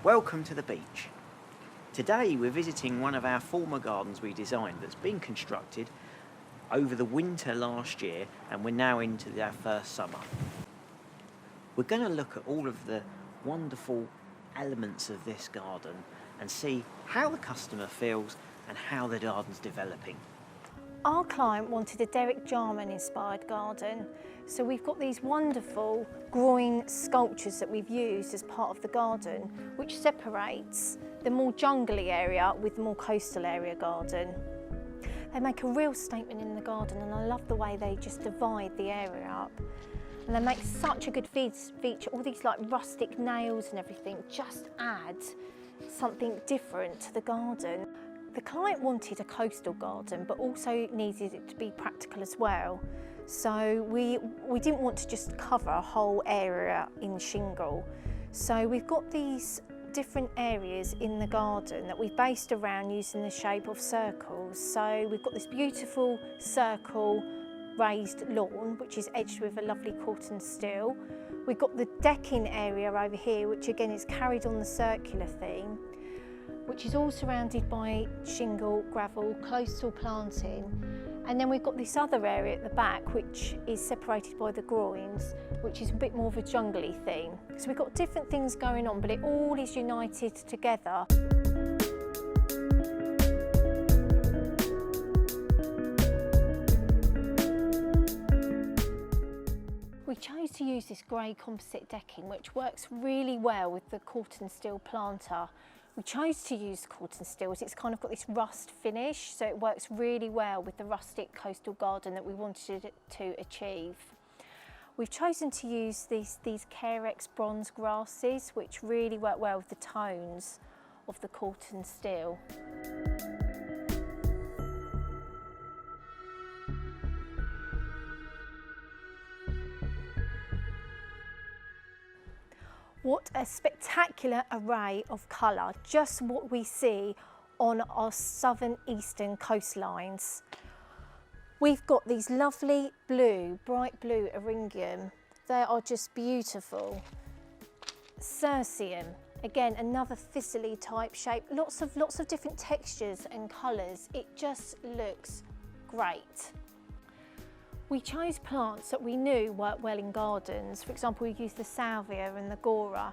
Welcome to the beach. Today we're visiting one of our former gardens we designed that's been constructed over the winter last year, and we're now into our first summer. We're going to look at all of the wonderful elements of this garden and see how the customer feels and how the garden's developing. Our client wanted a Derek Jarman inspired garden, so we've got these wonderful groin sculptures that we've used as part of the garden, which separates the more jungly area with the more coastal area garden. They make a real statement in the garden, and I love the way they just divide the area up. And they make such a good feature. All these like rustic nails and everything just add something different to the garden. The client wanted a coastal garden, but also needed it to be practical as well. So we didn't want to just cover a whole area in shingle. So we've got these different areas in the garden that we've based around using the shape of circles. So we've got this beautiful circle raised lawn, which is edged with a lovely corten steel. We've got the decking area over here, which again is carried on the circular theme, which is all surrounded by shingle, gravel, coastal planting. And then we've got this other area at the back, which is separated by the groins, which is a bit more of a jungly theme. So we've got different things going on, but it all is united together. We chose to use this grey composite decking, which works really well with the corten steel planter. We chose to use corten steel as it's kind of got this rust finish, so it works really well with the rustic coastal garden that we wanted it to achieve. We've chosen to use these Carex bronze grasses, which really work well with the tones of the corten steel. What a spectacular array of colour, just what we see on our southern eastern coastlines. We've got these lovely blue, bright blue eryngium. They are just beautiful. Cirsium, again another thistly type shape, lots of different textures and colours. It just looks great. We chose plants that we knew worked well in gardens. For example, we used the salvia and the gora,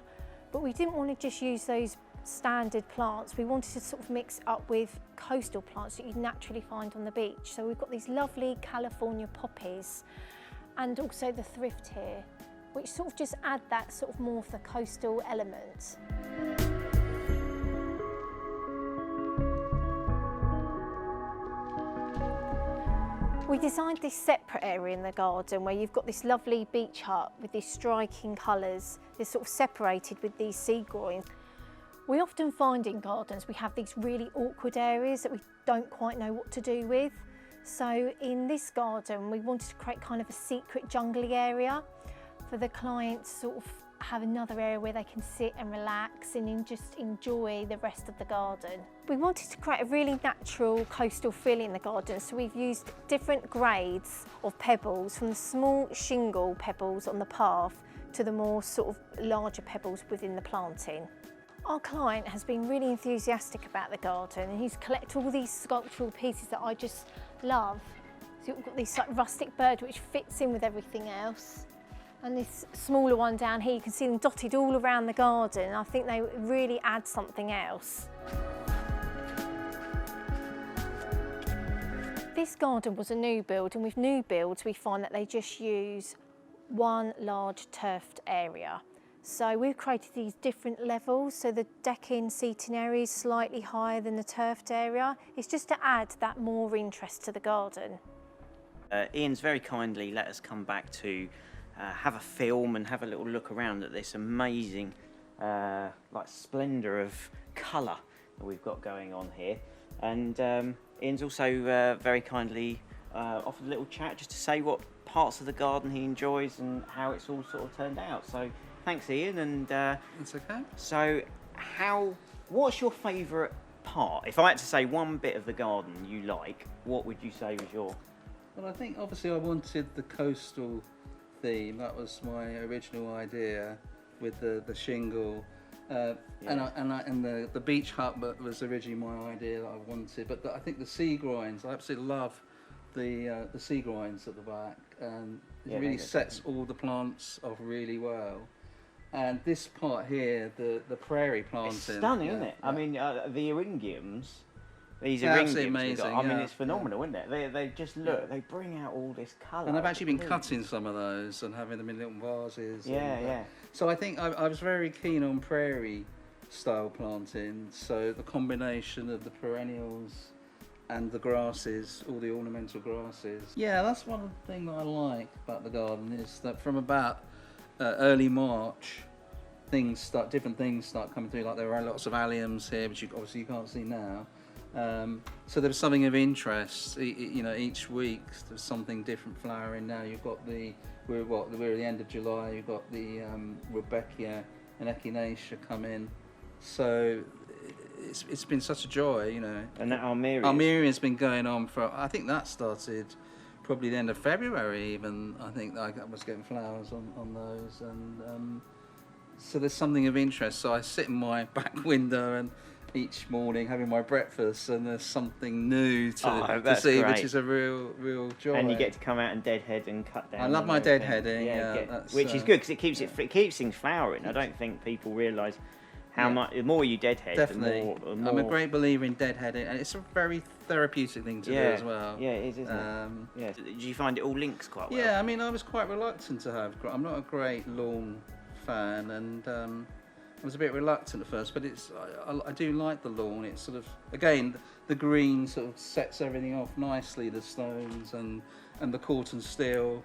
but we didn't want to just use those standard plants. We wanted to sort of mix up with coastal plants that you'd naturally find on the beach. So we've got these lovely California poppies and also the thrift here, which sort of just add that sort of more of the coastal element. We designed this separate area in the garden where you've got this lovely beach hut with these striking colours. They're sort of separated with these sea groins. We often find in gardens we have these really awkward areas that we don't quite know what to do with. So in this garden we wanted to create kind of a secret jungly area for the client to sort of have another area where they can sit and relax and just enjoy the rest of the garden. We wanted to create a really natural coastal feel in the garden, so we've used different grades of pebbles, from the small shingle pebbles on the path to the more sort of larger pebbles within the planting. Our client has been really enthusiastic about the garden, and he's collected all these sculptural pieces that I just love. So we've got this like rustic bird which fits in with everything else. And this smaller one down here, you can see them dotted all around the garden. I think they really add something else. This garden was a new build, and with new builds we find that they just use one large turfed area. So we've created these different levels, so the decking seating area is slightly higher than the turfed area. It's just to add that more interest to the garden. Ian's very kindly let us come back to have a film and have a little look around at this amazing like splendour of colour that we've got going on here. And Ian's also very kindly offered a little chat just to say what parts of the garden he enjoys and how it's all sort of turned out. So thanks, Ian. And it's okay. So what's your favourite part? If I had to say one bit of the garden you like, what would you say was your? Well, I think obviously I wanted the coastal theme. That was my original idea, with the shingle And the beech hut was originally my idea that I wanted, but I think the sea groins, I absolutely love the sea groins at the back, and it really sets all the plants off really well. And this part here, the prairie planting, It's stunning, isn't it? Yeah. I mean, the eryngiums. These Yeah, absolutely eryngiums. amazing, I mean, yeah, it's phenomenal, isn't it? They just look. They bring out all this colour. And I've actually been cutting some of those and having them in little vases. Yeah, yeah. So I think I was very keen on prairie style planting. So the combination of the perennials and the grasses, all the ornamental grasses. Yeah, that's one thing that I like about the garden, is that from about early March, different things start coming through. Like there are lots of alliums here, which obviously you can't see now. So there was something of interest. Each week there's something different flowering. Now you've got we're at the end of July. You've got the Rudbeckia and Echinacea come in. So it's been such a joy, And that Armeria. Armeria has been going on I think that started probably the end of February even. I think I was getting flowers on those, and so there's something of interest. So I sit in my back window and each morning having my breakfast, and there's something new to see, great. which is a real joy. And you get to come out and deadhead and cut down. I love my everything. deadheading, which is good because it keeps things flowering. I don't think people realise how much. The more you deadhead, definitely. the more. I'm a great believer in deadheading, and it's a very therapeutic thing to do as well. Yeah, it is, isn't it? Yeah. Do you find it all links quite well? Yeah, I mean, I was quite reluctant to have. I'm not a great lawn fan, and I was a bit reluctant at first, but I do like the lawn. It's sort of, again, the green sort of sets everything off nicely. The stones and the corten steel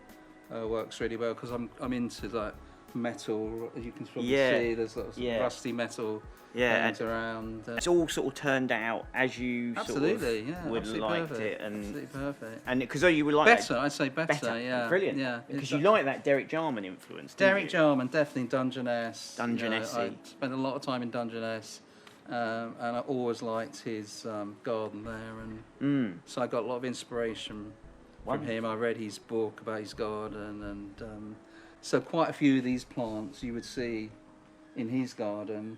works really well, because I'm into like metal. As you can probably see, there's lots of rusty metal around. It's all sort of turned out as you would liked perfect. it, and absolutely perfect. And because you would like better, I'd say better. Yeah, brilliant. Yeah, because you like that Derek Jarman influence. Derek Jarman, definitely Dungeness. Dungeness. I spent a lot of time in Dungeness, and I always liked his garden there, and so I got a lot of inspiration from him. I read his book about his garden, and so quite a few of these plants you would see in his garden.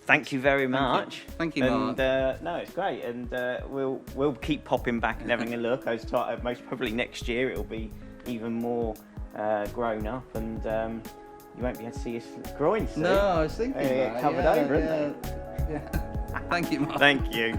Thank you very much. Thank you, Mark. And no, it's great, and we'll keep popping back and having a look. Most probably next year it'll be even more grown up, and you won't be able to see his groins soon. No, I was thinking They get covered over, isn't they? Yeah. Thank you, Mark. Thank you.